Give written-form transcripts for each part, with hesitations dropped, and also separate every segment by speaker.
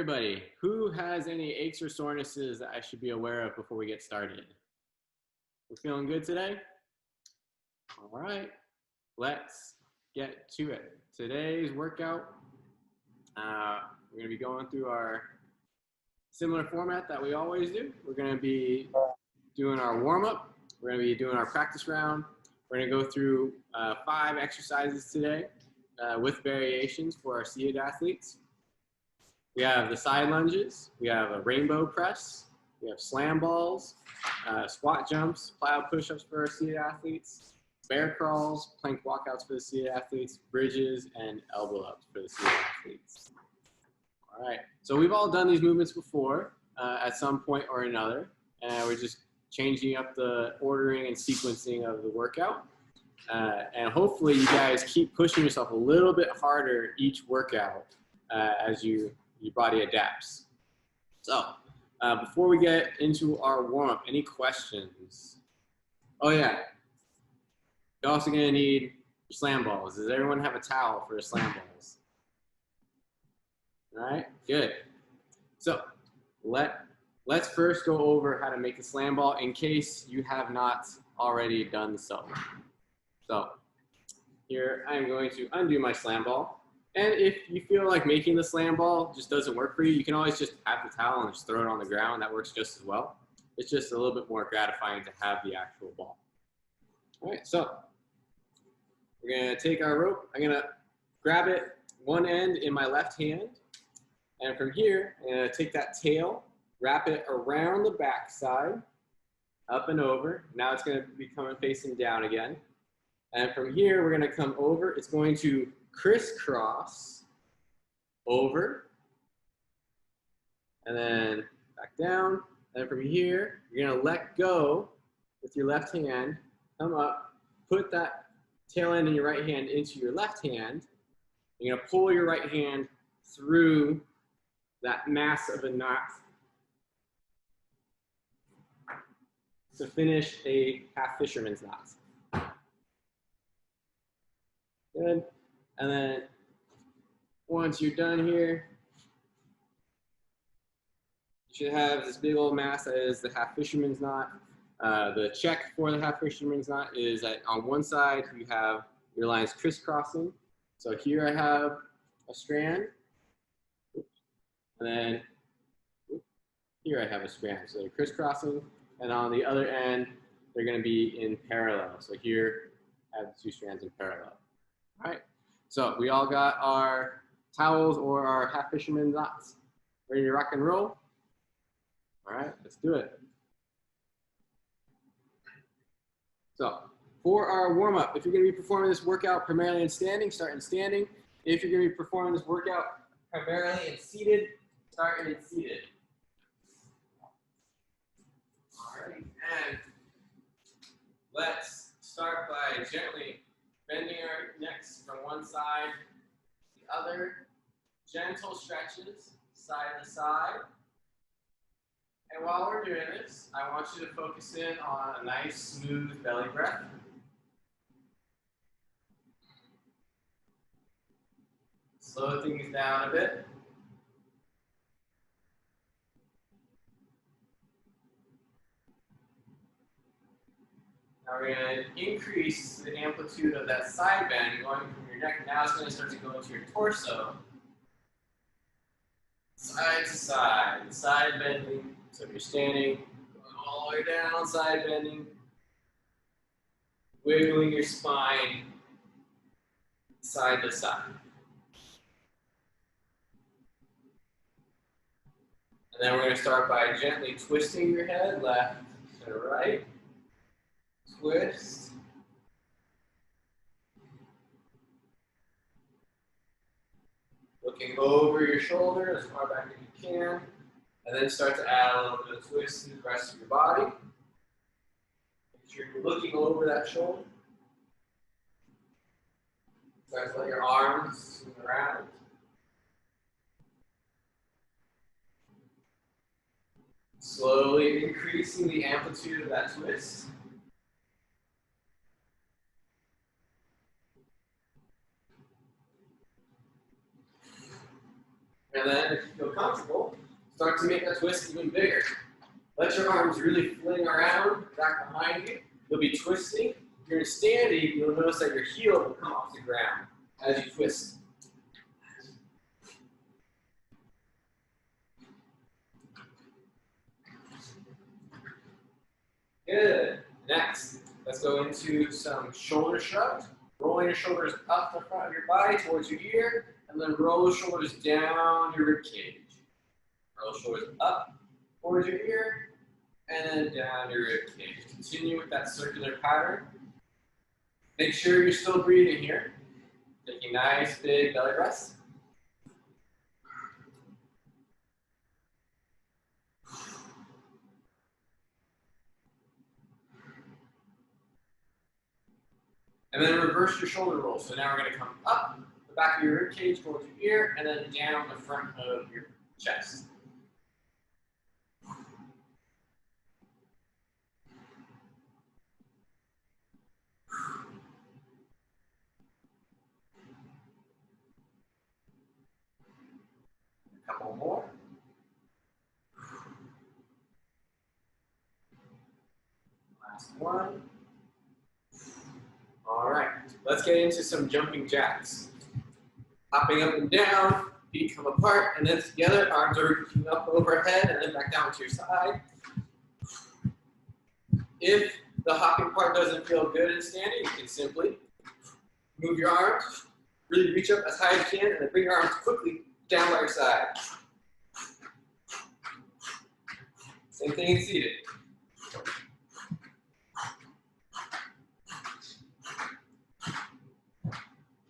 Speaker 1: Everybody, who has any aches or sorenesses that I should be aware of before we get started? We're feeling good today? All right, let's get to it. Today's workout, we're going to be going through our similar format that we always do. We're going to be doing our warm-up. We're going to be doing our practice round. We're going to go through 5 exercises today with variations for our seated athletes. We have the side lunges, we have a rainbow press, we have slam balls, squat jumps, plyo push-ups for our seated athletes, bear crawls, plank walkouts for the seated athletes, bridges, and elbow ups for the seated athletes. All right, so we've all done these movements before at some point or another, and we're just changing up the ordering and sequencing of the workout. And hopefully you guys keep pushing yourself a little bit harder each workout as your body adapts. So before we get into our warm-up, any questions? Oh yeah, you're also gonna need your slam balls. Does everyone have a towel for the slam balls? All right, good. So let's first go over how to make a slam ball in case you have not already done so. So here I'm going to undo my slam ball. And if you feel like making the slam ball just doesn't work for you, you can always just have the towel and just throw it on the ground. That works just as well. It's just a little bit more gratifying to have the actual ball. All right, so we're gonna take our rope. I'm gonna grab it one end in my left hand. And from here, I'm gonna take that tail, wrap it around the back side, up and over. Now it's gonna be coming facing down again. And from here, we're gonna come over. It's going to crisscross over, and then back down. And from here, you're gonna let go with your left hand, come up, put that tail end in your right hand into your left hand. You're gonna pull your right hand through that mass of a knot to finish a half fisherman's knot. Good. And then once you're done here, you should have this big old mass that is the half fisherman's knot. The check for the half fisherman's knot is that on one side you have your lines crisscrossing. So here I have a strand, and then here I have a strand. So they're crisscrossing, and on the other end they're going to be in parallel. So here I have the 2 strands in parallel. All right. So we all got our towels or our half fisherman knots ready to rock and roll? All right, let's do it. So for our warm-up, if you're going to be performing this workout primarily in standing, start in standing. If you're going to be performing this workout primarily in seated, start in seated. All right, and let's start by gently bending our necks from one side to the other. Gentle stretches, side to side. And while we're doing this, I want you to focus in on a nice, smooth belly breath. Slow things down a bit. Now we're going to increase the amplitude of that side bend going from your neck. Now it's going to start to go into your torso. Side to side, side bending. So if you're standing, going all the way down, side bending. Wiggling your spine, side to side. And then we're going to start by gently twisting your head left to right. Twist. Looking over your shoulder as far back as you can. And then start to add a little bit of twist to the rest of your body. Make sure you're looking over that shoulder. Start to let your arms swing around. Slowly increasing the amplitude of that twist. And then, if you feel comfortable, start to make that twist even bigger. Let your arms really fling around back behind you. You'll be twisting. If you're standing, you'll notice that your heel will come off the ground as you twist. Good. Next, let's go into some shoulder shrugs. Rolling your shoulders up the front of your body towards your ear, and then roll the shoulders down your rib cage. Roll the shoulders up towards your ear, and then down your rib cage. Continue with that circular pattern. Make sure you're still breathing here. Taking nice big belly breaths. And then reverse your shoulder roll. So now we're going to come up the back of your rib cage towards your ear, and then down the front of your chest. A couple more. Last one. All right, let's get into some jumping jacks. Hopping up and down, feet come apart, and then together, arms are reaching up overhead and then back down to your side. If the hopping part doesn't feel good in standing, you can simply move your arms, really reach up as high as you can, and then bring your arms quickly down by your side. Same thing in seated.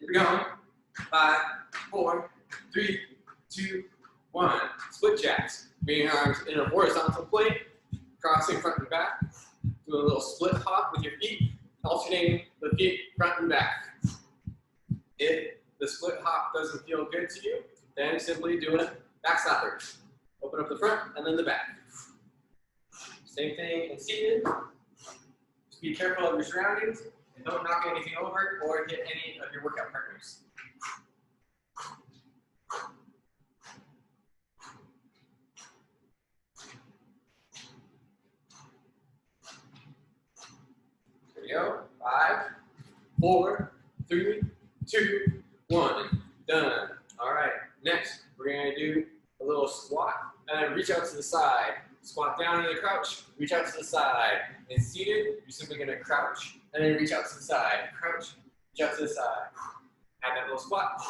Speaker 1: Keep it going. 5, 4, 3, 2, 1. Split jacks. Bring your arms in a horizontal plane, crossing front and back. Do a little split hop with your feet, alternating the feet front and back. If the split hop doesn't feel good to you, then simply do a back stopper. Open up the front and then the back. Same thing in seated. Just be careful of your surroundings and don't knock anything over or hit any of your workout partners. There we go. 5, 4, 3, 2, 1. Done. All right. Next, we're going to do a little squat and then reach out to the side. Squat down into the crouch, reach out to the side. In seated, you're simply going to crouch and then reach out to the side. Crouch, reach out to the side. Add that little squat.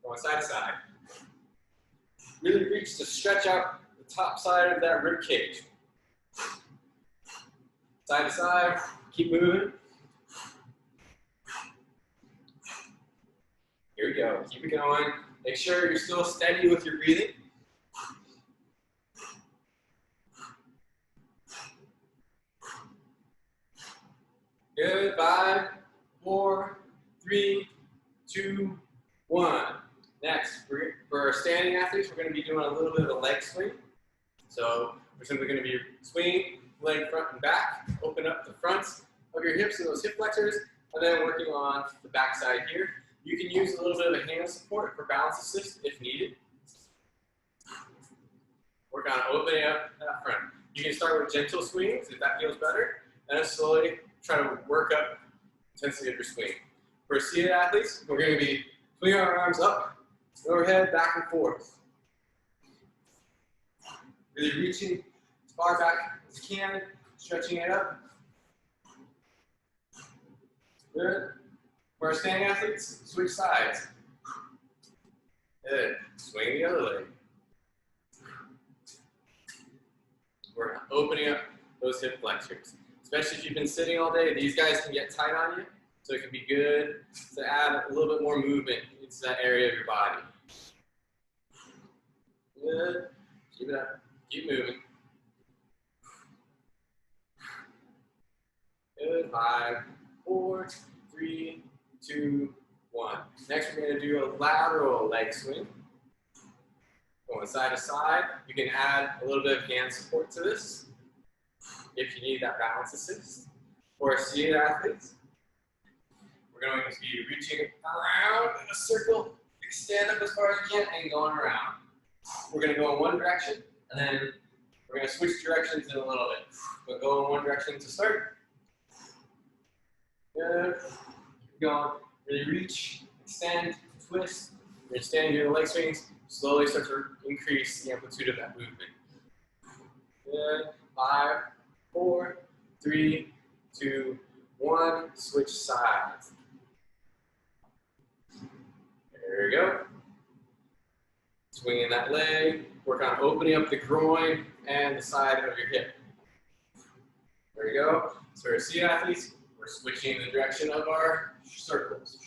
Speaker 1: Going side to side. Really reach to stretch out the top side of that rib cage. Side to side, keep moving. Here we go, keep it going. Make sure you're still steady with your breathing. Good, 5, 4, 3, 2, 1. Next, for our standing athletes, we're going to be doing a little bit of a leg swing. So we're simply going to be swinging, leg front and back, open up the fronts of your hips and those hip flexors, and then working on the back side here. You can use a little bit of a hand support for balance assist if needed. Work on opening up that front. You can start with gentle swings if that feels better, and then slowly try to work up the intensity of your swing. For seated athletes, we're going to be swinging our arms up, overhead, back and forth. Really reaching as far back as you can, stretching it up. Good. For our standing athletes, switch sides. Good. Swing the other leg. We're opening up those hip flexors. Especially if you've been sitting all day, these guys can get tight on you. So it can be good to add a little bit more movement into that area of your body. Good. Keep it up. Keep moving. Good. 5, 4, 3, 2, 1. Next, we're going to do a lateral leg swing. Going side to side. You can add a little bit of hand support to this if you need that balance assist. For seated athletes, we're going to be reaching around in a circle, Extend up as far as you can and going around. We're going to go in one direction, and then we're going to switch directions in a little bit. But go in one direction to start. Good. Keep going. Really reach, extend, twist. You're going to stand here, leg swings. Slowly start to increase the amplitude of that movement. Good. 5, 4, 3, 2, 1. Switch sides. There we go. Swinging that leg. Work on opening up the groin and the side of your hip. There we go. So our seated athletes, we're switching the direction of our circles.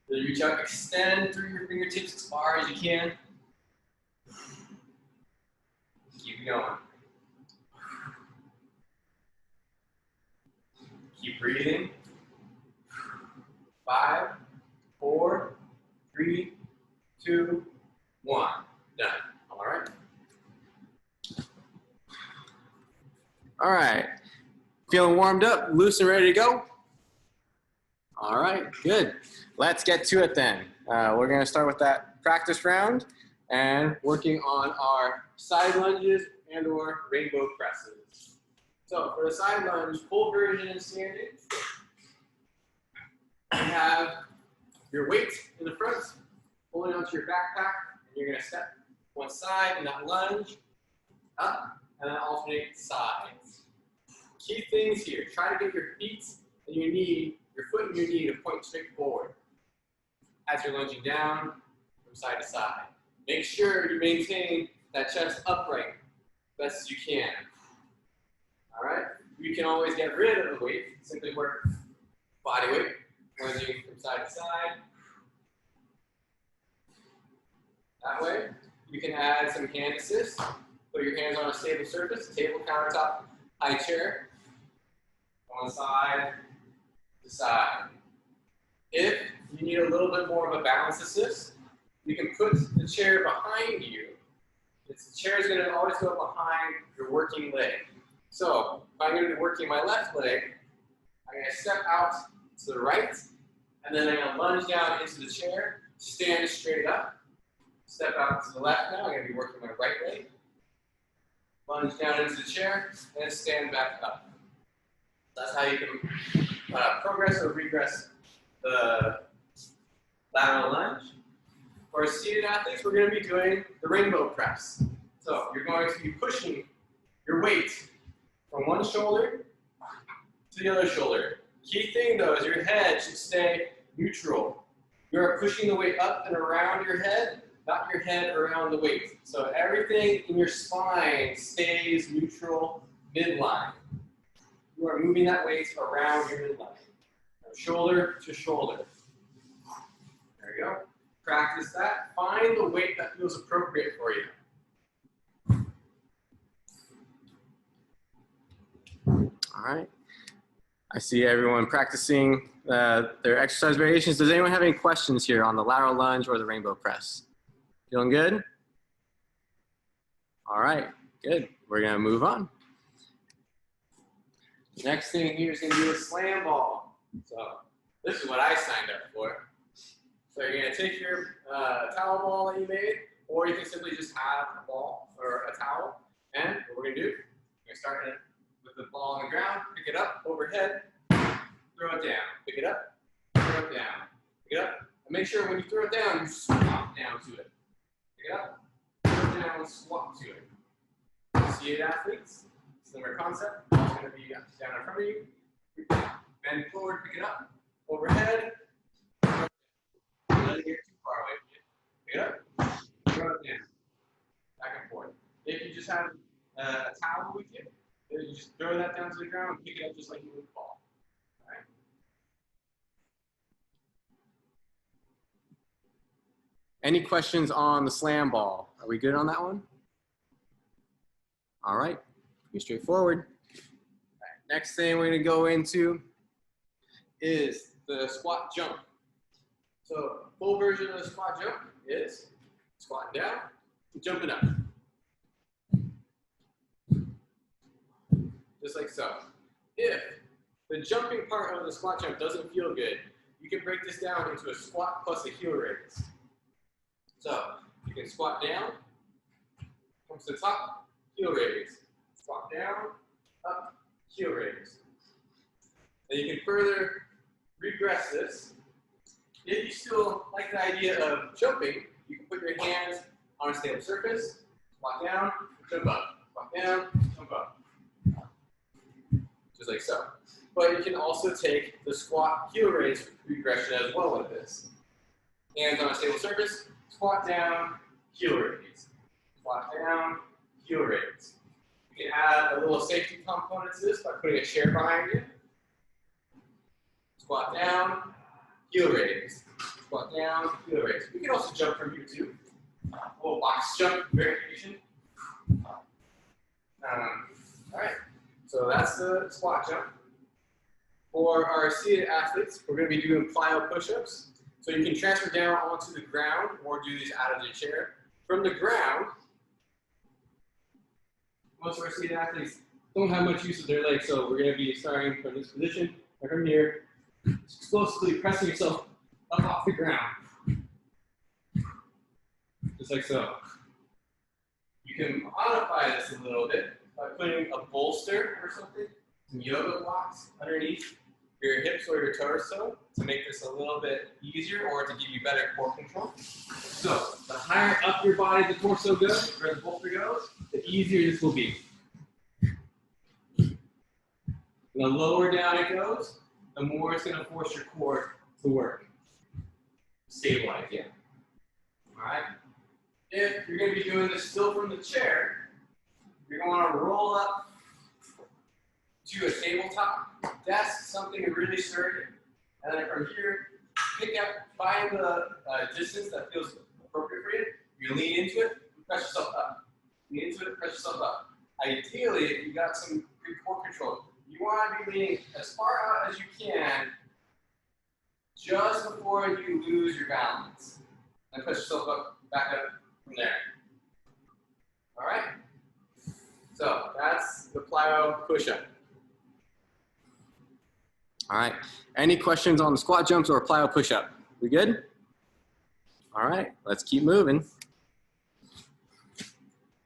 Speaker 1: Really reach out, extend through your fingertips as far as you can. Keep going. Keep breathing. 5, 4, 3, 2, 1. Done. All right. All right. Feeling warmed up, loose and ready to go? All right, good. Let's get to it then. We're going to start with that practice round and working on our side lunges and or rainbow presses. So for the side lunge, full version and standing, you have your weight in the front, pulling onto your backpack, and you're going to step one side in that lunge, up, and then alternate sides. Key things here, try to get your feet and your knee, your foot and your knee to point straight forward as you're lunging down from side to side. Make sure you maintain that chest upright best as you can. All right? You can always get rid of the weight. Simply work body weight, lunging from side to side. That way, you can add some hand assist. Put your hands on a stable surface, table, countertop, high chair, on side to side. If you need a little bit more of a balance assist, you can put the chair behind you. The chair is going to always go behind your working leg. So if I'm going to be working my left leg, I'm going to step out to the right, and then I'm going to lunge down into the chair, stand straight up, step out to the left now. I'm going to be working my right leg, lunge down into the chair, and stand back up. That's how you can progress or regress the lateral lunge. For seated athletes, we're going to be doing the rainbow press. So you're going to be pushing your weight from one shoulder to the other shoulder. Key thing though is your head should stay neutral. You're pushing the weight up and around your head, not your head around the weight. So everything in your spine stays neutral midline. You are moving that weight around your midline, shoulder to shoulder. There you go. Practice that. Find the weight that feels appropriate for you. All right. I see everyone practicing their exercise variations. Does anyone have any questions here on the lateral lunge or the rainbow press? Feeling good? All right, good. We're going to move on. Next thing here is going to be a slam ball. So this is what I signed up for. So you're going to take your towel ball that you made, or you can simply just have a ball or a towel. And what we're going to do, we're going to start with the ball on the ground, pick it up overhead, throw it down, pick it up, throw it down, pick it up. And make sure when you throw it down, you squat down to it. Pick it up, throw it down, squat to it. Seated athletes, similar concept. Ball's going to be down in front of you. Bend forward, pick it up, overhead. Don't let it get too far away from you. Pick it up, throw it down, back and forth. If you just have a towel with you, you just throw that down to the ground and pick it up just like you would fall. All right? Any questions on the slam ball? Are we good on that one? All right, pretty straightforward. All right, next thing we're going to go into is the squat jump. So full version of the squat jump is squatting down, jumping up. Just like so. If the jumping part of the squat jump doesn't feel good, you can break this down into a squat plus a heel raise. So you can squat down, comes to the top, heel raise. Squat down, up, heel raise. Then you can further regress this. If you still like the idea of jumping, you can put your hands on a stable surface, squat down, jump up, squat down, jump up. Just like so. But you can also take the squat heel raise regression as well with this. Hands on a stable surface, squat down, heel raise. Squat down, heel raise. You can add a little safety component to this by putting a chair behind you. Squat down, heel raise. Squat down, heel raise. We can also jump from here too. A little box jump variation. All right, so that's the squat jump. For our seated athletes, we're going to be doing plyo push-ups. So you can transfer down onto the ground or do these out of the chair. From the ground, most of our seated athletes don't have much use of their legs, so we're going to be starting from this position, right from here, explosively pressing yourself up off the ground. Just like so. You can modify this a little bit by putting a bolster or something, some yoga blocks underneath your hips or your torso to make this a little bit easier or to give you better core control. So the higher up your body the torso goes, or the bolster goes, the easier this will be. The lower down it goes, the more it's going to force your core to work. Stabilize, yeah. All right. If you're going to be doing this still from the chair, you're going to roll up to a tabletop desk, something really sturdy, and then from here, pick up, find the distance that feels appropriate for you. You lean into it, press yourself up. Lean into it, press yourself up. Ideally, if you got some good core control, you want to be leaning as far out as you can just before you lose your balance. And push yourself up, back up from there. All right? So that's the plyo push-up. All right. Any questions on the squat jumps or plyo push-up? We good? All right. Let's keep moving.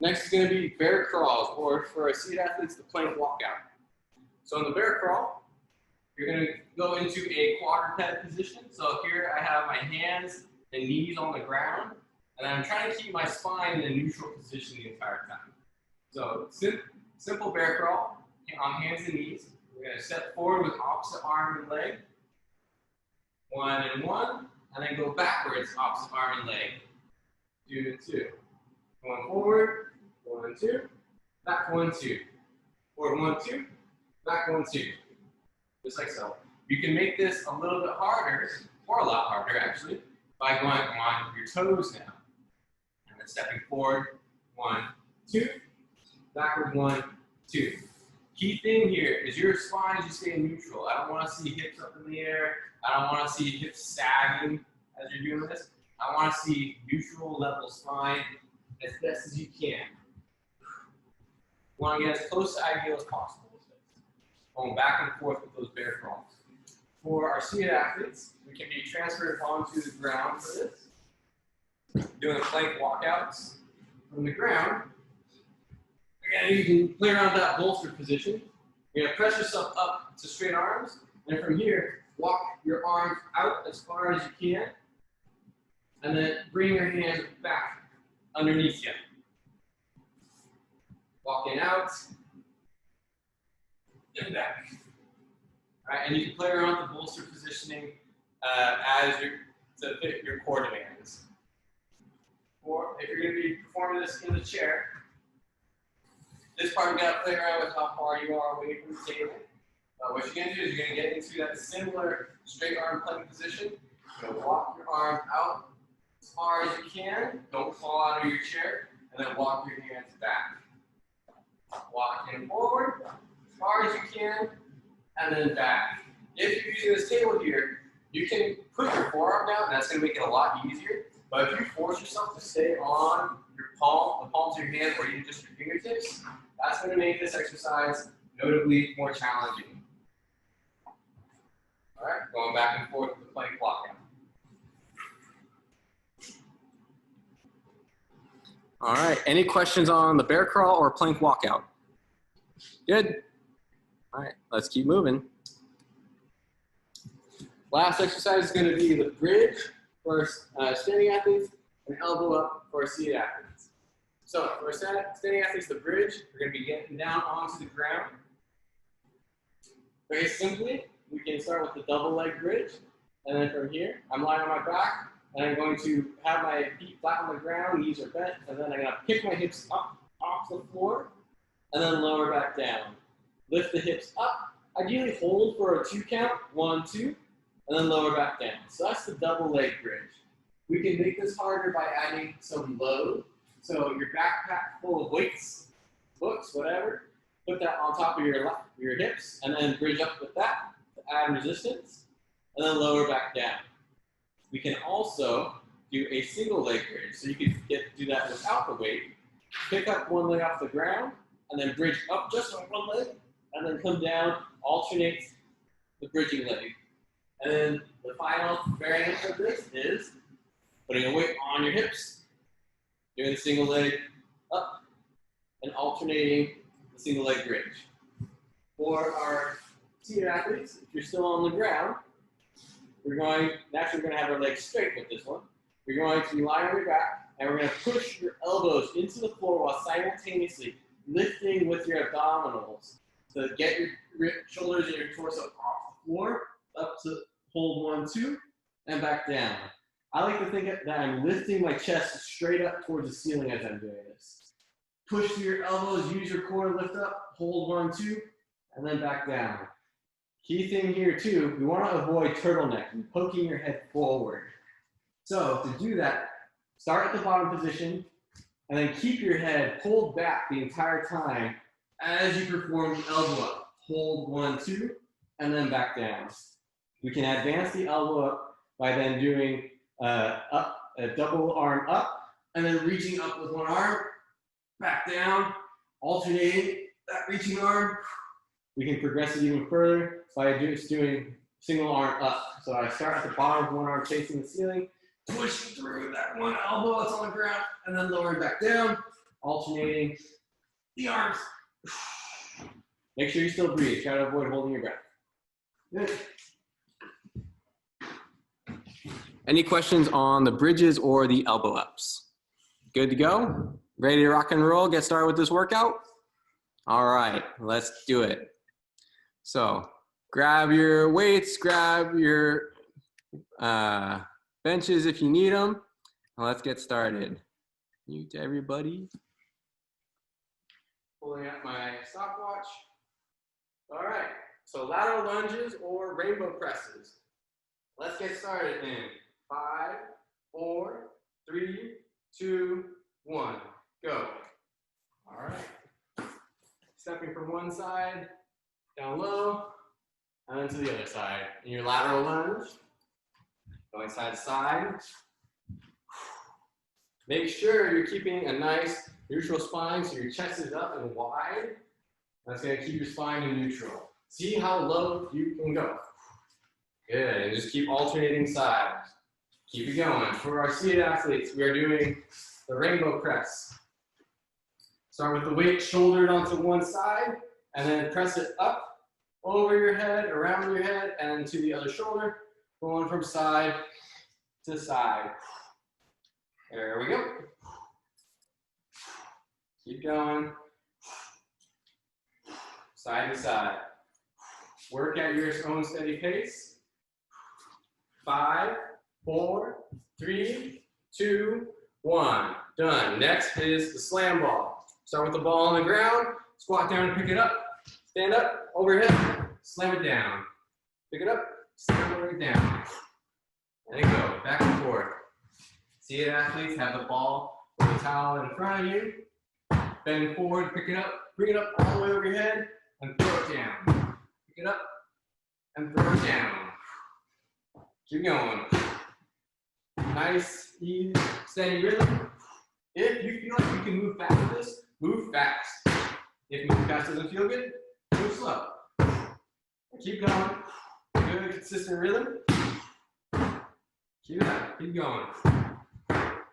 Speaker 1: Next is going to be bear crawls, or for our seated athletes, the plank walkout. So in the bear crawl, you're going to go into a quadruped position. So here I have my hands and knees on the ground, and I'm trying to keep my spine in a neutral position the entire time. So simple bear crawl on hands and knees. We're going to step forward with opposite arm and leg. 1 and 1, and then go backwards, opposite arm and leg. 2 and 2. Going forward, 1 and 2, back 1, 2. Forward 1, 2, back 1, 2. Just like so. You can make this a little bit harder, or a lot harder actually, by going on your toes now. And then stepping forward, 1, 2, backward 1, 2. Key thing here is your spine is just staying neutral. I don't want to see hips up in the air. I don't want to see hips sagging as you're doing this. I want to see neutral level spine as best as you can. You want to get as close to ideal as possible with this. Going back and forth with those bear crawls. For our seated athletes, we can be transferred onto the ground for this. Doing plank walkouts from the ground. Again, you can play around that bolster position. You're going to press yourself up to straight arms, and from here, walk your arms out as far as you can, and then bring your hands back underneath you. Walking out, and back. All right, and you can play around with the bolster positioning to fit your core demands. Or if you're going to be performing this in the chair, this part, you got to play around with how far you are away from the table. What you're going to do is you're going to get into that similar straight arm plank position. You're going to walk your arms out as far as you can. Don't fall out of your chair. And then walk your hands back. Walking forward as far as you can. And then back. If you're using this table here, you can put your forearm down. And that's going to make it a lot easier. But if you force yourself to stay on your palm, the palms of your hand, or even just your fingertips, that's going to make this exercise notably more challenging. All right, going back and forth with the plank walkout. All right, any questions on the bear crawl or plank walkout? Good. All right, let's keep moving. Last exercise is going to be the bridge for standing athletes and elbow up for seated athletes. So for standing athletes, the bridge, we're going to be getting down onto the ground. Very simply, we can start with the double leg bridge. And then from here, I'm lying on my back, and I'm going to have my feet flat on the ground, knees are bent, and then I'm going to pick my hips up off the floor, and then lower back down. Lift the hips up, ideally hold for a 2 count, 1, 2, and then lower back down. So that's the double leg bridge. We can make this harder by adding some load. So your backpack full of weights, books, whatever, put that on top of your hips, and then bridge up with that to add resistance, and then lower back down. We can also do a single leg bridge. So you can do that without the weight. Pick up one leg off the ground, and then bridge up just on one leg, and then come down, alternate the bridging leg. And then the final variant of this is putting a weight on your hips, doing the single leg up, and alternating the single leg bridge. For our seated athletes, if you're still on the ground, we're going to have our legs straight with this one. You're going to lie on your back, and we're going to push your elbows into the floor while simultaneously lifting with your abdominals. So get your shoulders and your torso off the floor, up to hold 1, 2, and back down. I like to think that I'm lifting my chest straight up towards the ceiling as I'm doing this. Push through your elbows, use your core, lift up, hold 1, 2, and then back down. Key thing here too, we want to avoid turtleneck and poking your head forward. So to do that, start at the bottom position, and then keep your head pulled back the entire time as you perform the elbow up. Hold 1, 2, and then back down. We can advance the elbow up by then doing a double arm up, and then reaching up with one arm, back down, alternating that reaching arm. We can progress it even further by just doing single arm up. So I start at the bottom with one arm facing the ceiling, push through that one elbow that's on the ground, and then lowering back down, alternating the arms. Make sure you still breathe. Try to avoid holding your breath. Good. Any questions on the bridges or the elbow ups? Good to go? Ready to rock and roll? Get started with this workout? All right, let's do it. So grab your weights, grab your benches if you need them. And let's get started. Mute everybody. Pulling out my stopwatch. All right, so lateral lunges or rainbow presses. Let's get started in 5, 4, 3, 2, 1, go. All right. Stepping from one side, down low, and then to the other side. In your lateral lunge, going side to side. Make sure you're keeping a nice neutral spine so your chest is up and wide. That's going to keep your spine in neutral. See how low you can go. Good, and just keep alternating sides. Keep it going. For our seated athletes, we are doing the rainbow press. Start with the weight shouldered onto one side, and then press it up over your head, around your head, and to the other shoulder, going from side to side. There we go. Keep going. Side to side. Work at your own steady pace. 5, 4, 3, 2, 1. Done. Next is the slam ball. Start with the ball on the ground, squat down and pick it up. Stand up, overhead, slam it down. Pick it up, slam it down. And go, back and forth. Seated athletes have the ball with the towel in front of you. Bend forward, pick it up, bring it up all the way over your head, and throw it down. Pick it up, and throw it down. Keep going. Nice, easy, steady rhythm. If you feel like you can move fast with this, move fast. If moving fast doesn't feel good, move slow. Keep going. Good, consistent rhythm. Keep it up. Keep going.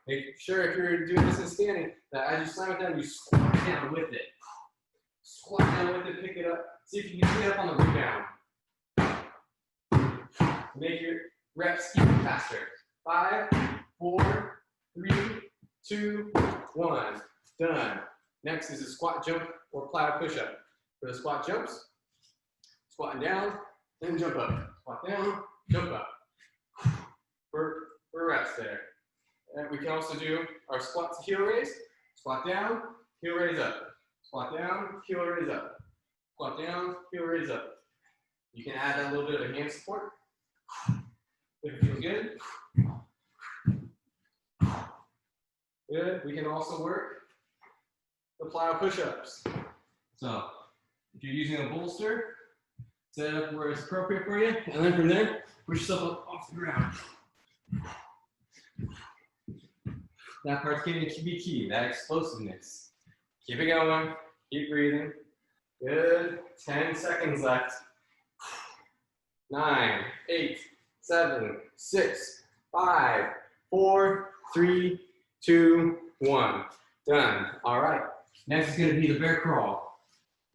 Speaker 1: Make sure if you're doing this in standing, that as you slam it down, you squat down with it. Squat down with it, pick it up. See if you can get up on the rebound. Make your reps even faster. 5, 4, 3, 2, 1. Done. Next is a squat jump or plow push-up. For the squat jumps, squatting down, then jump up. Squat down, jump up. For reps there. And we can also do our squat to heel raise. Squat down, heel raise up. Squat down, heel raise up. Squat down, heel raise up. You can add a little bit of hand support if it feels good. Good. We can also work the plow push-ups. So if you're using a bolster, set it up where it's appropriate for you, and then from there, push yourself up off the ground. That part's going to be key, that explosiveness. Keep it going, keep breathing. Good, 10 seconds left. 9, 8, 7, 6, 5, 4, 3, 2, 1. Done. All right. Next is going to be the bear crawl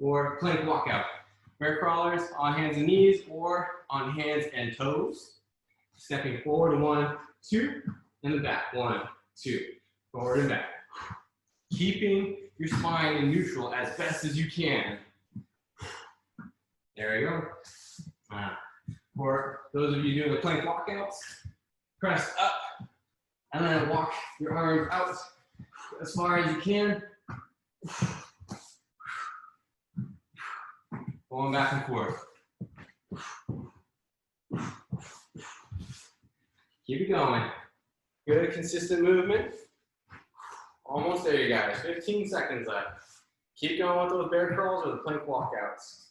Speaker 1: or plank walkout. Bear crawlers on hands and knees or on hands and toes. Stepping forward, 1, 2, and then back. 1, 2, forward and back. Keeping your spine in neutral as best as you can. There you go. For those of you doing the plank walkouts, press up and then walk your arms out as far as you can. Going back and forth. Keep it going. Good, consistent movement. Almost there, you guys. 15 seconds left. Keep going with those bear crawls or the plank walkouts.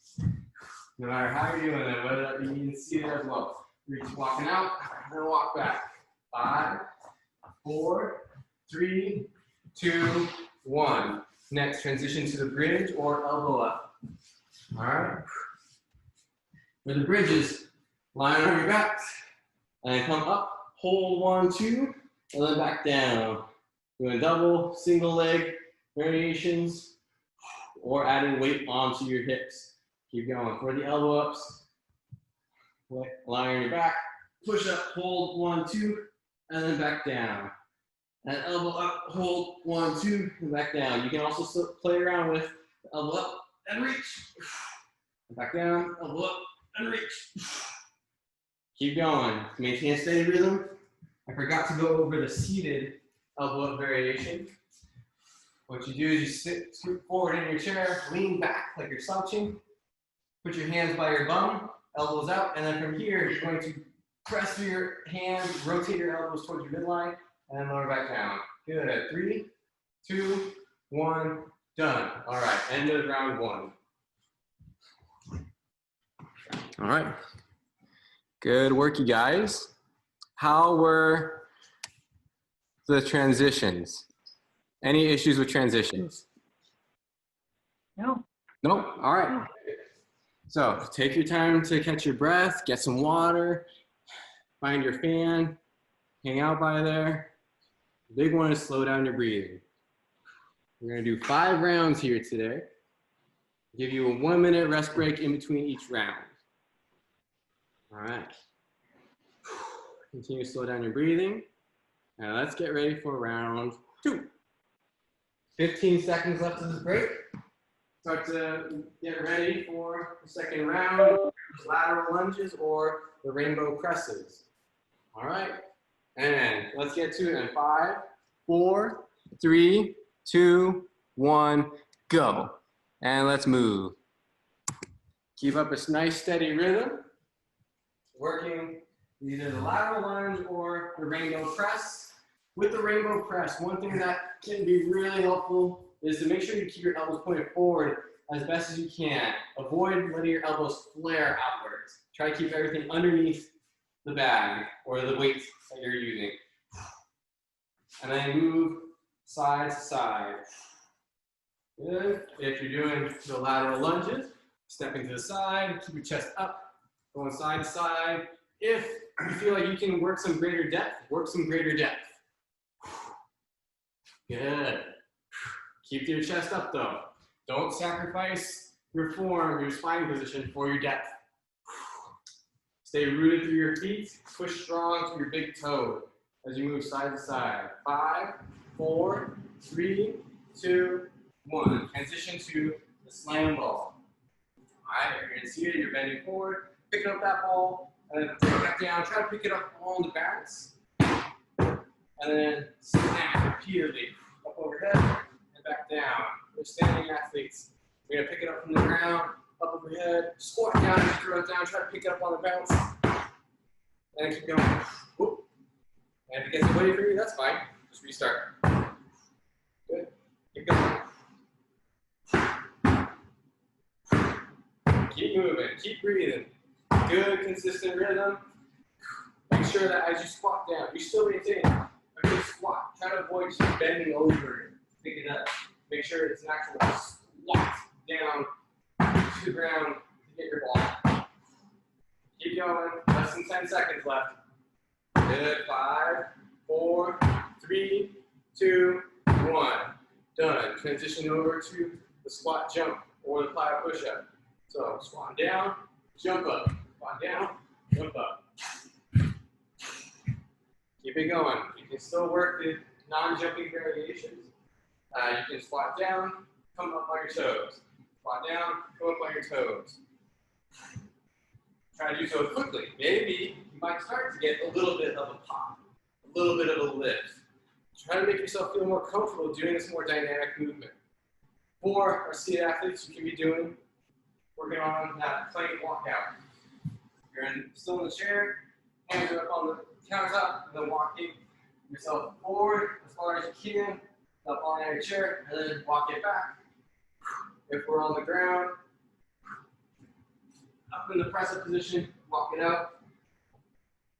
Speaker 1: No matter how you're doing it, whether you can see it as well. Reach, walking out, and walk back. 5, 4, 3, 2, 1. Next, transition to the bridge or elbow up. All right. For the bridges, lie on your back, and come up, hold 1, 2, and then back down. Doing double, single leg variations, or adding weight onto your hips. Keep going. For the elbow ups, lie on your back, push up, hold 1, 2, and then back down. And elbow up, hold 1, 2, and back down. You can also still play around with the elbow up and reach. Back down, elbow up and reach. Keep going. Maintain a steady rhythm. I forgot to go over the seated elbow up variation. What you do is you scoot forward in your chair, lean back like you're slouching. Put your hands by your bum, elbows out, and then from here, you're going to press through your hands, rotate your elbows towards your midline, and then lower back down. Good. 3, 2, 1, done. All right, end of round 1. All right. Good work, you guys. How were the transitions? Any issues with transitions?
Speaker 2: No.
Speaker 1: Nope. All right. So take your time to catch your breath, get some water, find your fan, hang out by there. The big one is slow down your breathing. We're going to do 5 rounds here today. Give you a 1-minute rest break in between each round. All right. Continue to slow down your breathing. Now let's get ready for round 2. 15 seconds left of this break. Start to get ready for the second round, lateral lunges or the rainbow presses. All right, and let's get to it in 5, 4, 3, 2, 1, go. And let's move. Keep up a nice steady rhythm. Working either the lateral lunge or the rainbow press. With the rainbow press, one thing that can be really helpful is to make sure you keep your elbows pointed forward as best as you can. Avoid letting your elbows flare outwards. Try to keep everything underneath the bag or the weight that you're using. And then move side to side. Good. If you're doing the lateral lunges, stepping to the side, keep your chest up, going side to side. If you feel like you can work some greater depth, work some greater depth. Good. Keep your chest up though. Don't sacrifice your form, your spine position for your depth. Stay rooted through your feet. Push strong to your big toe as you move side to side. 5, 4, 3, 2, 1. Transition to the slam ball. All right, you're seated, you're bending forward, picking up that ball, and then throw it back down. Try to pick it up on the bounce. And then slam repeatedly up overhead and back down. We're standing athletes. We're going to pick it up from the ground, up overhead, squat down and throw it down, try to pick it up on the bounce. And keep going. Whoop. And if it gets away from you, that's fine. Just restart. Good. Keep going. Keep moving. Keep breathing. Good, consistent rhythm. Make sure that as you squat down, you still maintain a good squat. Try to avoid just bending over and pick it up. Make sure it's an actual squat down to the ground to get your ball. Keep going. Less than 10 seconds left. Good. 5, 4, 3, 2, 1. Done. Transition over to the squat jump or the plyo push-up. So squat down, jump up. Squat down, jump up. Keep it going. You can still work the non-jumping variations. You can squat down, come up on your toes. Squat down, come up on your toes. Try to do so quickly. Maybe you might start to get a little bit of a pop, a little bit of a lift. Try to make yourself feel more comfortable doing this more dynamic movement. For our seated athletes, you can be working on that plank walkout. You're still in the chair, hands are up on the countertop, and then walking yourself forward as far as you can, up on your chair, and then walk it back. If we're on the ground, up in the press-up position, walk it out,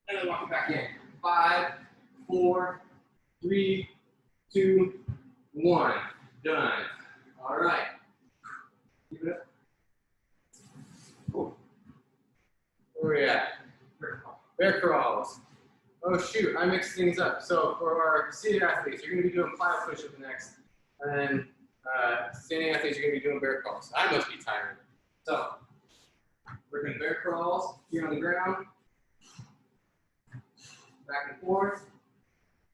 Speaker 1: and then walk it back in. 5, 4, 3, 2, 1. Done. All right. Keep it up. Cool. Where are we at? Bear crawls. Oh shoot, I mixed things up. So for our seated athletes, you're going to be doing plyo push-up next, and then standing athletes, you're going to be doing bear crawls. I must be tired. So we're going to bear crawls here on the ground, back and forth.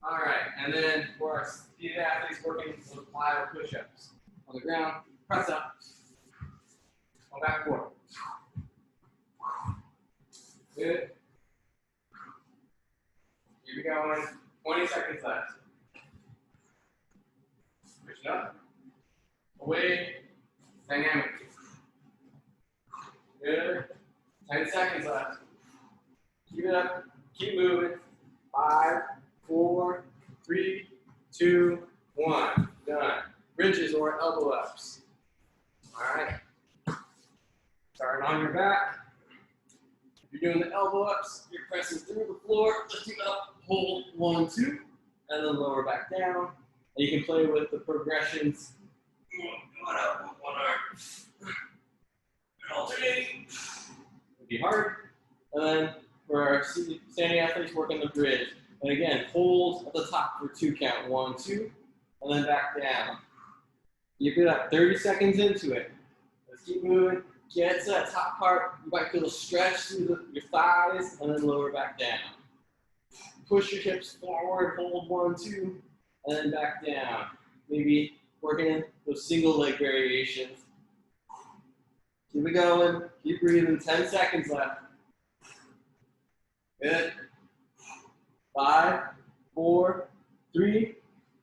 Speaker 1: All right, and then for our seated athletes, working with plyo push-ups on the ground, press up, go back and forth. Good. Keep it going. 20 seconds left. Push it up. Away. Dynamically. Good. 10 seconds left. Keep it up. Keep moving. 5, 4, 3, 2, 1. Done. Bridges or elbow ups. All right. Starting on your back. If you're doing the elbow ups, you're pressing through the floor, lifting up, hold 1, 2, and then lower back down. And you can play with the progressions. Going up with one arm. And alternating. It'd be hard. And then for our standing athletes, working the bridge. And again, hold at the top for 2 count. 1, 2, and then back down. You get up 30 seconds into it. Let's keep moving. Get to that top part. You might feel a stretch through your thighs and then lower back down. Push your hips forward, hold 1, 2, and then back down. Maybe working those single leg variations. Keep it going. Keep breathing. 10 seconds left. Good. 5, 4, 3,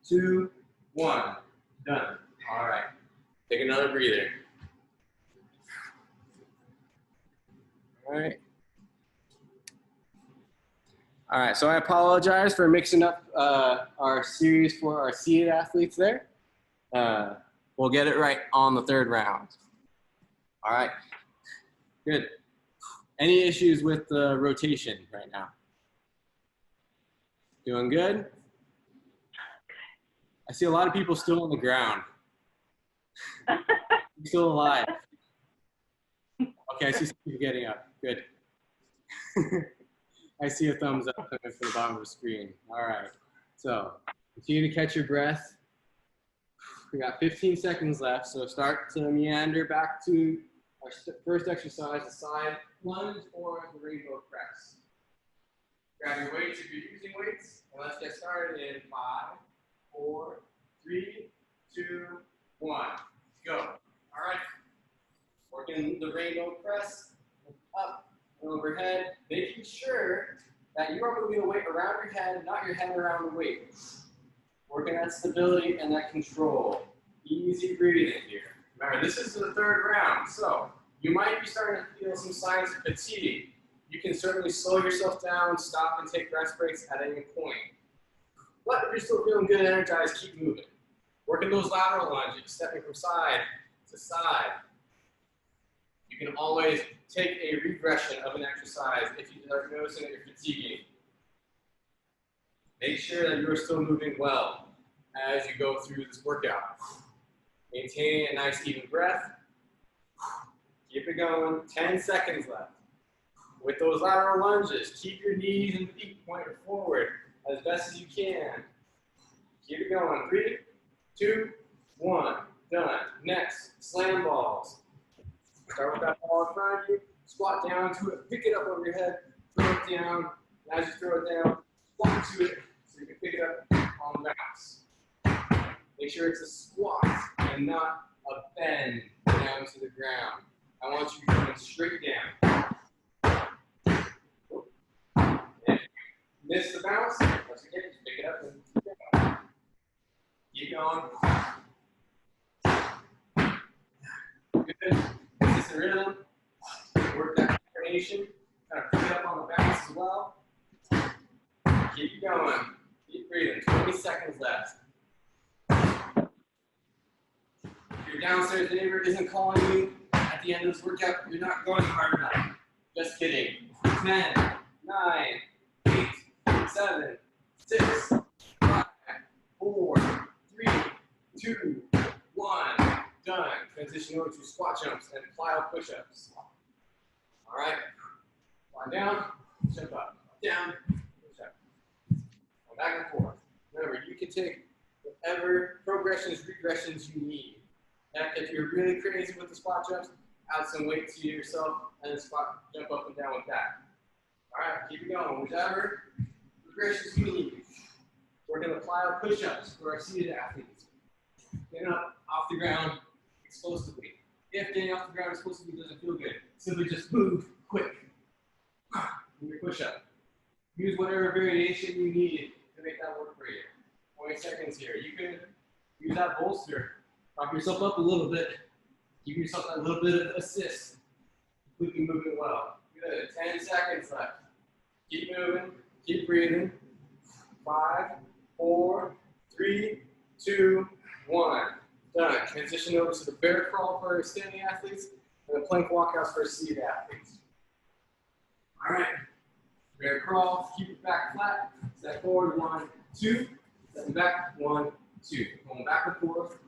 Speaker 1: 2, 1. Done. All right. Take another breather. All right, so I apologize for mixing up our series for our seated athletes there. We'll get it right on the 3rd round. All right, good. Any issues with the rotation right now? Doing good? I see a lot of people still on the ground. Still alive. Okay, I see some people getting up. Good. I see a thumbs up coming from the bottom of the screen. All right. So continue to catch your breath. We got 15 seconds left, so start to meander back to our first exercise, the side lunge or the rainbow press. Grab your weights if you're using weights, and let's get started in 5, 4, 3, 2, 1. Go. All right. Working the rainbow press, up and overhead, making sure that you are moving the weight around your head, not your head around the weight. Working that stability and that control. Easy breathing here. Remember, this is the third round, so you might be starting to feel some signs of fatigue. You can certainly slow yourself down, stop and take rest breaks at any point. But if you're still feeling good and energized, keep moving. Working those lateral lunges, stepping from side to side. You can always take a regression of an exercise if you are noticing that you're fatiguing. Make sure that you are still moving well as you go through this workout. Maintaining a nice even breath. Keep it going. 10 seconds left. With those lateral lunges, keep your knees and feet pointed forward as best as you can. Keep it going. 3, 2, 1. Done. Next, slam balls. Start with that ball in front of you. Squat down to it. Pick it up over your head. Throw it down. And as you throw it down, squat to it so you can pick it up on the bounce. Make sure it's a squat and not a bend down to the ground. I want you going straight down. If you miss the bounce, once again, just pick it up and keep going. Keep going. Good. Consistent rhythm. Work that coordination. Kind of pick it up on the bounce as well. Keep going. Keep breathing. 20 seconds left. If your downstairs neighbor isn't calling you at the end of this workout, you're not going hard enough. Just kidding. 10, 9, 8, 7, 6, 5, 4, 3, 2, 1. Done. Transition over to squat jumps and plyo push-ups. All right. Lie down, jump up, down, push up. Go back and forth. Remember, you can take whatever progressions, regressions you need. Heck, if you're really crazy with the squat jumps, add some weight to yourself and then squat, jump up and down with that. All right, keep it going. Whichever progressions you need. Working the plyo push-ups for our seated athletes. Getting up off the ground explosively. If getting off the ground explosively doesn't feel good, simply just move quick. Move your push-up. Use whatever variation you need to make that work for you. 20 seconds here. You can use that bolster. Prop yourself up a little bit. Give yourself that little bit of assist. Completely moving well. Good. 10 seconds left. Keep moving. Keep breathing. 5, 4, 3, 2, 1. Done. Transition over to the bear crawl for our standing athletes and the plank walkouts for our seated athletes. All right. Bear crawl. Keep it back flat. Step forward. 1, 2. Step back. 1, 2. Going back and forth.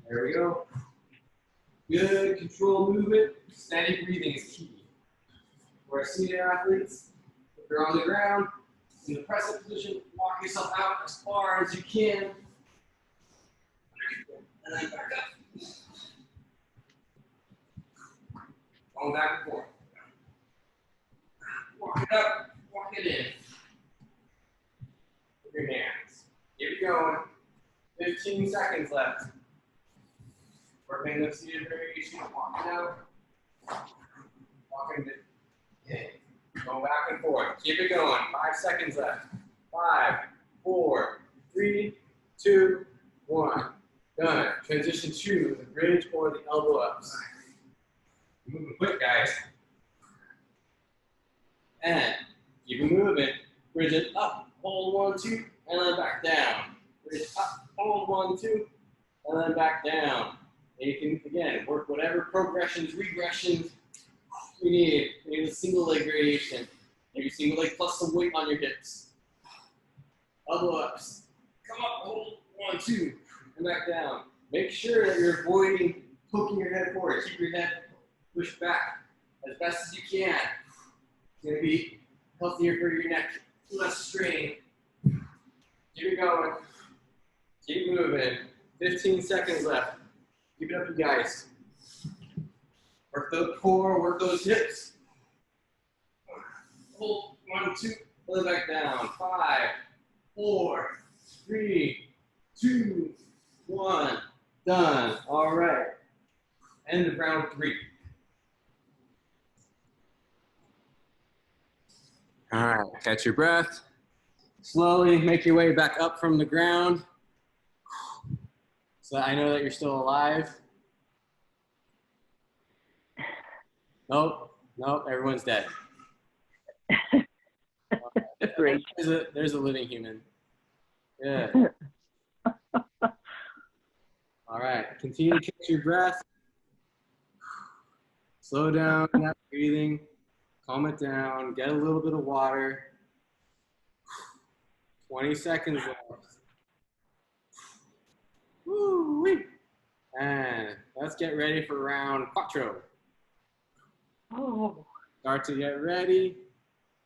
Speaker 1: There we go. Good controlled movement. Steady breathing is key. For our seated athletes, if you're on the ground, in the press-up position, walk yourself out as far as you can. And then back up. Going back and forth. Walk it up, walk it in. With your hands. Keep it going. 15 seconds left. Working the seated variation, walking out. Walking in. Going back and forth. Keep it going. 5 seconds left. 5, 4, 3, 2, 1. Done. Transition to the bridge or the elbow ups. Moving quick, guys. And keep it moving. Bridge it up. Hold 1, 2, and then back down. Bridge up. Hold 1, 2, and then back down. And you can, again, work whatever progressions, regressions you need. Maybe a single leg variation. Maybe single leg plus some weight on your hips. Elbow ups. Come up, hold 1, 2, and back down. Make sure that you're avoiding poking your head forward. Keep your head pushed back as best as you can. It's going to be healthier for your neck. Less strain. Keep it going. Keep moving. 15 seconds left. Keep it up, you guys. Work the core, work those hips. Hold, 1, 2, pull it back down. 5, 4, 3, 2, 1. Done. All right. End of round 3. All right, catch your breath. Slowly make your way back up from the ground. So I know that you're still alive. Nope, nope, everyone's dead.
Speaker 2: Great.
Speaker 1: There's a living human. Yeah. All right, continue to catch your breath. Slow down that breathing. Calm it down. Get a little bit of water. 20 seconds left. Woo-wee. And let's get ready for round 4.
Speaker 2: Oh.
Speaker 1: Start to get ready.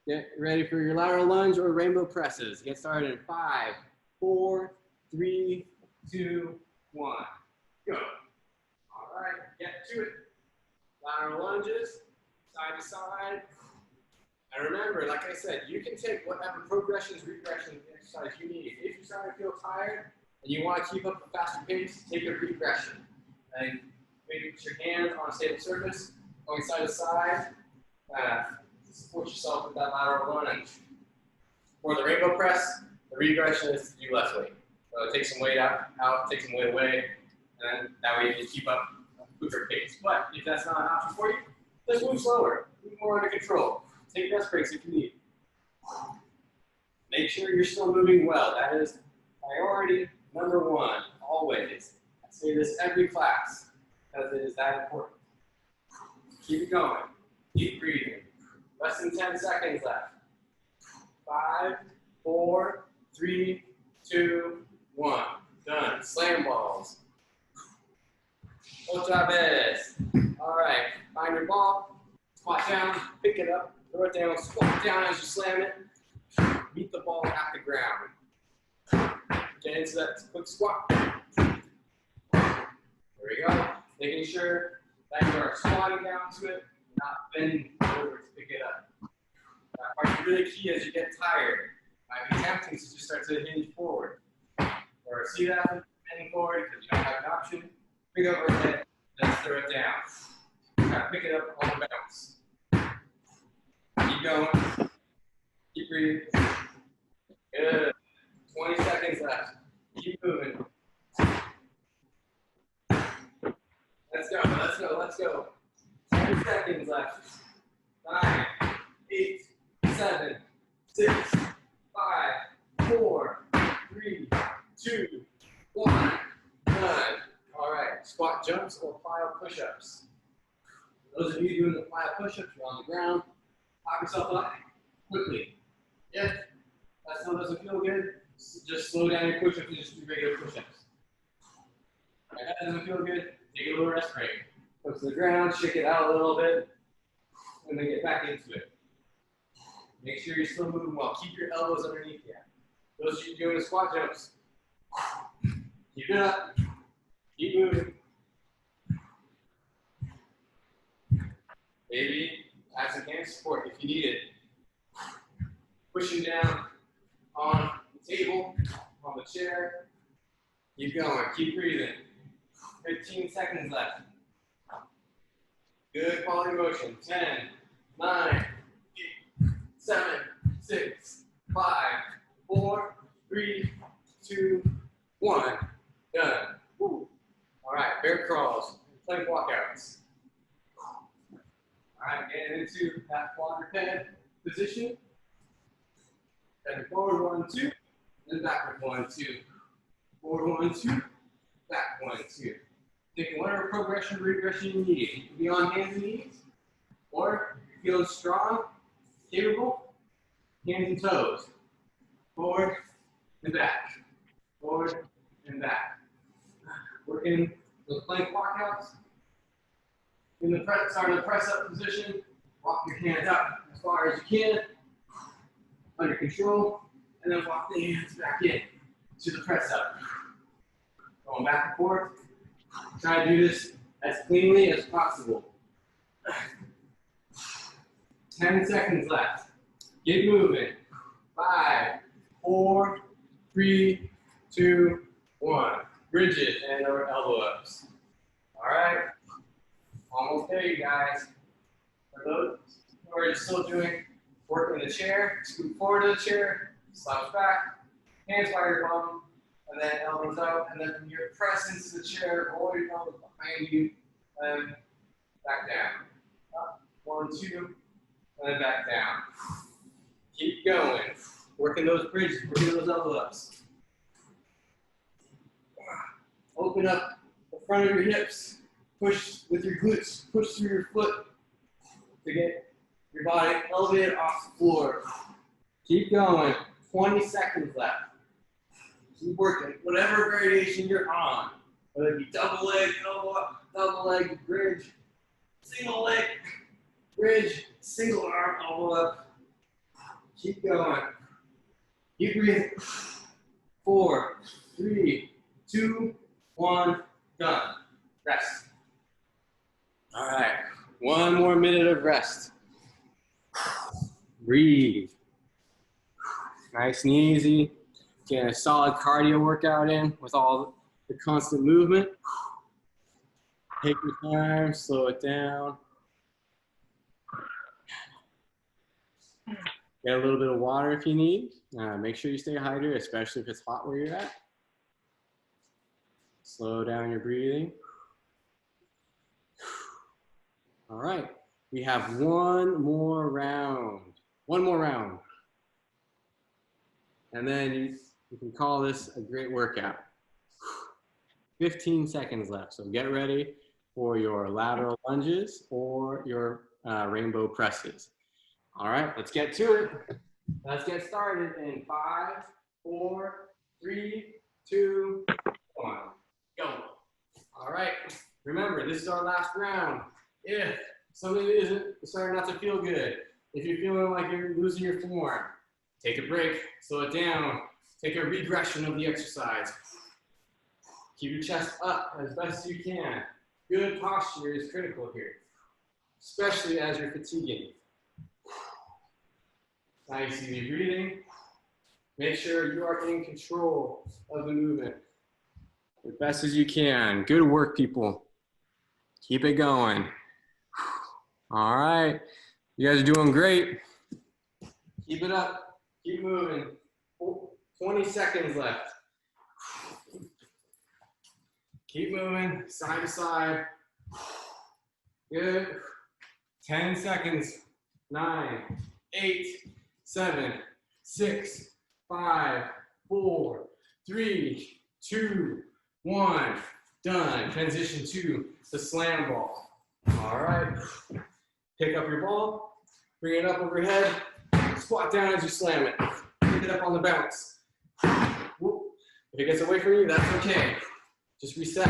Speaker 1: Get ready for your lateral lunge or rainbow presses. Get started in 5, 4, 3, 2, 1. Go. All right, get to it. Lateral lunges, side to side. And remember, like I said, you can take whatever progressions, regressions, exercise you need. If you start to feel tired and you want to keep up a faster pace, take a regression. And maybe put your hands on a stable surface, going side to side. Support yourself with that lateral lunge. For the rainbow press, the regression is to do less weight. So take some weight out, take some weight away, and that way you can keep up a quicker pace. But if that's not an option for you, just move slower, move more under control. Take rest breaks if you need. Make sure you're still moving well. That is priority number 1, always. I say this every class because it is that important. Keep it going. Keep breathing. Less than 10 seconds left. 5, 4, 3, 2, 1. Done. Slam balls. Otra vez. All right. Find your ball. Squat down. Pick it up. Throw it down. Squat down as you slam it. Meet the ball at the ground. Get into that quick squat. There we go. Making sure that you are squatting down to it, not bending over to pick it up. That part's really key as you get tired. Might be tempting to just start to hinge forward. Or see that bending forward because you don't have an option. Pick up overhead, then throw it down. Kind of pick it up on the bounce. Keep going. Keep breathing. Good. 20 seconds left. Keep moving. Let's go, let's go, let's go. 10 seconds left. 9, 8, 7, 6, 5, 4, 3, 2, 1. Done. All right, squat jumps or plyo push-ups. Those of you doing the plyo push-ups, you're on the ground. Pop yourself up quickly. If that still doesn't feel good, just slow down your push-ups and just do regular push-ups. If that doesn't feel good, take a little rest break. Go to the ground, shake it out a little bit, and then get back into it. Make sure you're still moving well. Keep your elbows underneath you. Those of you doing the squat jumps, keep it up. Keep moving. Maybe add some hand support if you need it. Pushing down on the table, on the chair. Keep going, keep breathing. 15 seconds left. Good quality motion. 10, 9, 8, 7, 6, 5, 4, 3, 2, 1. Done. Woo. All right, bear crawls, plank walkouts. All right, getting into that quadruped position. Stepping forward, 1, 2, then backward, 1, 2. Forward, 1, 2, back, 1, 2. Taking whatever progression or regression you need. You can be on hands and knees, or if you're feeling strong, capable, hands and toes. Forward and back. Forward and back. Working those plank walkouts. In the press, start in the press up position. Walk your hands up as far as you can, under control, and then walk the hands back in to the press up. Going back and forth. Try to do this as cleanly as possible. 10 seconds left. Get moving. 5, 4, 3, 2, 1. Bridges and or elbow ups. All right. Almost there, you guys. For those who are still doing work in the chair, scoot forward to the chair, slouch back, hands by your bum, and then elbows out, and then you press into the chair, roll your elbows behind you, and back down. Up, 1, 2, and then back down. Keep going. Working those bridges, working those elbow ups. Open up the front of your hips. Push with your glutes. Push through your foot to get your body elevated off the floor. Keep going. 20 seconds left. Keep working. Whatever variation you're on, whether it be double leg, elbow up, double leg, bridge, single leg, bridge, single arm, elbow up. Keep going. Keep breathing. 4, 3, 2, 1, done. Rest. All right. 1 more minute of rest. Breathe. Nice and easy. Get a solid cardio workout in with all the constant movement. Take your time, slow it down. Get a little bit of water if you need. Make sure you stay hydrated, especially if it's hot where you're at. Slow down your breathing. All right, we have one more round. One more round. And then you can call this a great workout. 15 seconds left, so get ready for your lateral lunges or your rainbow presses. All right, let's get to it. Let's get started in 5, 4, 3, 2, 1, go. All right, remember, this is our last round. If something isn't starting not to feel good, if you're feeling like you're losing your form, take a break, slow it down, take a regression of the exercise. Keep your chest up as best as you can. Good posture is critical here, especially as you're fatiguing. Nice easy breathing. Make sure you are in control of the movement as best as you can. Good work, people. Keep it going. All right, you guys are doing great. Keep it up, keep moving. 20 seconds left. Keep moving, side to side. Good. 10 seconds. 9, 8, 7, 6, 5, 4, 3, 2, 1. Done. Transition to the slam ball. All right. Pick up your ball, bring it up overhead, squat down as you slam it. Pick it up on the bounce. Whoop. If it gets away from you, that's okay. Just reset.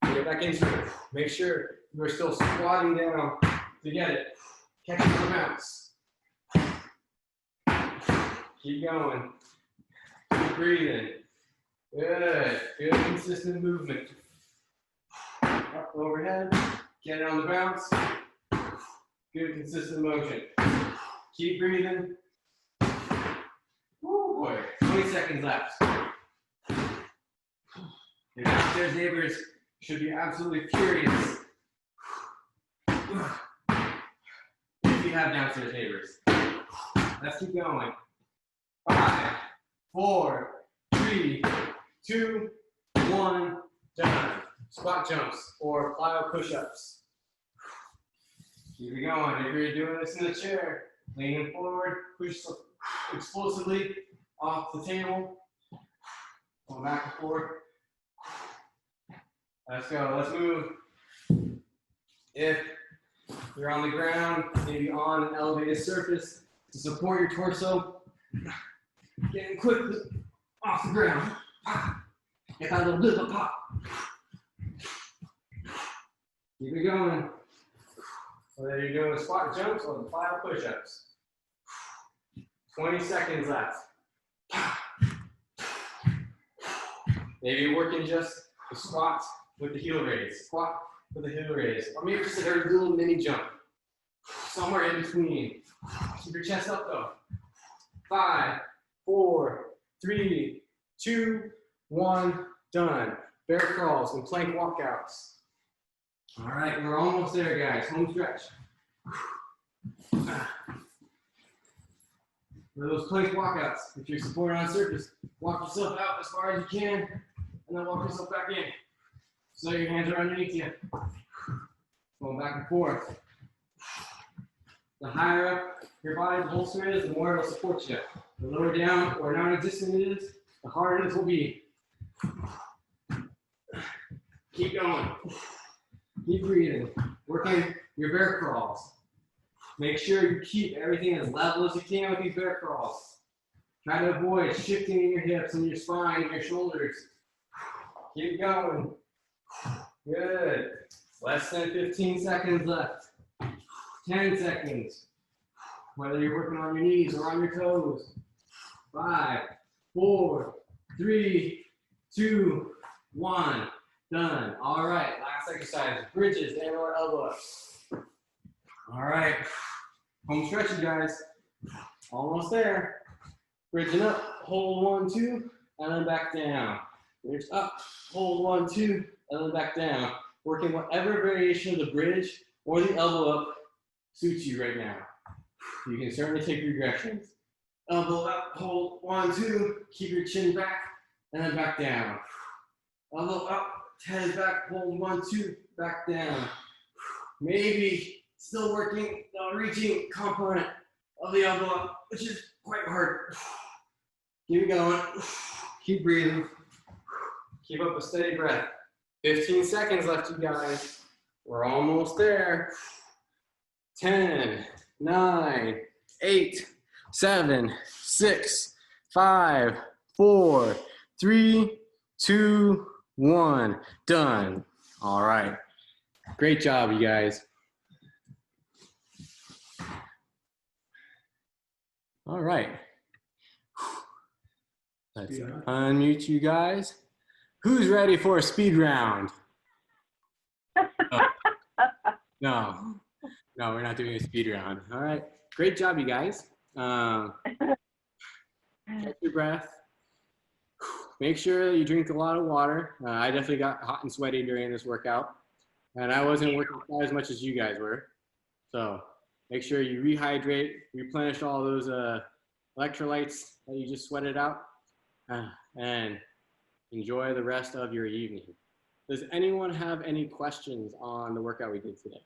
Speaker 1: Get back into it. Make sure you are still squatting down to get it. Catch it on the bounce. Keep going. Keep breathing. Good. Good consistent movement. Up overhead. Get it on the bounce. Good consistent motion. Keep breathing. Woo, boy. 20 seconds left. Your downstairs neighbors should be absolutely furious. If you have downstairs neighbors. Let's keep going. 5, 4, 3, 2, 1, done. Squat jumps or plyo push-ups. Keep it going. If you're doing this in the chair, leaning forward, push explosively off the table. Going back and forth. Let's go. Let's move. If you're on the ground, maybe on an elevated surface, to support your torso, getting quickly off the ground. Get that little bit of a pop. Keep it going. Whether you're doing squat jumps or the plyo push-ups. 20 seconds left. Maybe you're working just a squat with the heel raise, squat with the heel raise, or maybe just a very little mini jump, somewhere in between. Keep your chest up though. 5, 4, 3, 2, 1, done. Bear crawls and plank walkouts. All right, we're almost there, guys. Home stretch. For those plank walkouts, if you're supported on surface, walk yourself out as far as you can, and then walk yourself back in. So your hands are underneath you. Going back and forth. The higher up your body's bolster is, the more it'll support you. The lower down or non-existent it is, the harder this will be. Keep going. Keep breathing. Working your bear crawls. Make sure you keep everything as level as you can with these bear crawls. Try to avoid shifting in your hips and your spine and your shoulders. Keep going. Good. Less than 15 seconds left. 10 seconds. Whether you're working on your knees or on your toes. 5, 4, 3, 2, 1. Done. All right. Last exercise. Bridges and or elbow ups. All right. Home stretch, you guys. Almost there. Bridging up. Hold 1, 2, and then back down. Bridge up. Hold 1, 2, and then back down. Working whatever variation of the bridge or the elbow up suits you right now. You can certainly take regressions. Elbow up, hold 1, 2, keep your chin back, and then back down. Elbow up, head back, hold 1, 2, back down. Maybe still working the reaching component of the elbow up, which is quite hard. Keep going. Keep breathing. Keep up a steady breath. 15 seconds left, you guys. We're almost there. 10, 9, 8, 7, 6, 5, 4, 3, 2, 1. Done. All right. Great job, you guys. All right. Let's unmute you guys. Who's ready for a speed round? Oh. No, we're not doing a speed round. All right. Great job, you guys. Catch your breath. Make sure you drink a lot of water. I definitely got hot and sweaty during this workout, and I wasn't working quite as much as you guys were. So make sure you rehydrate, replenish all those electrolytes that you just sweated out, and enjoy the rest of your evening. Does anyone have any questions on the workout we did today?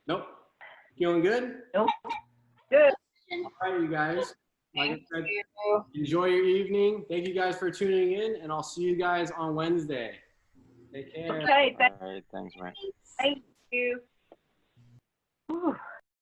Speaker 1: Nope. Feeling good?
Speaker 2: Nope. Good.
Speaker 1: All right, you guys. Like I said, enjoy your evening. Thank you guys for tuning in, and I'll see you guys on Wednesday. Take care.
Speaker 2: Okay.
Speaker 3: All right, thanks, man.
Speaker 2: Thank you. Whew.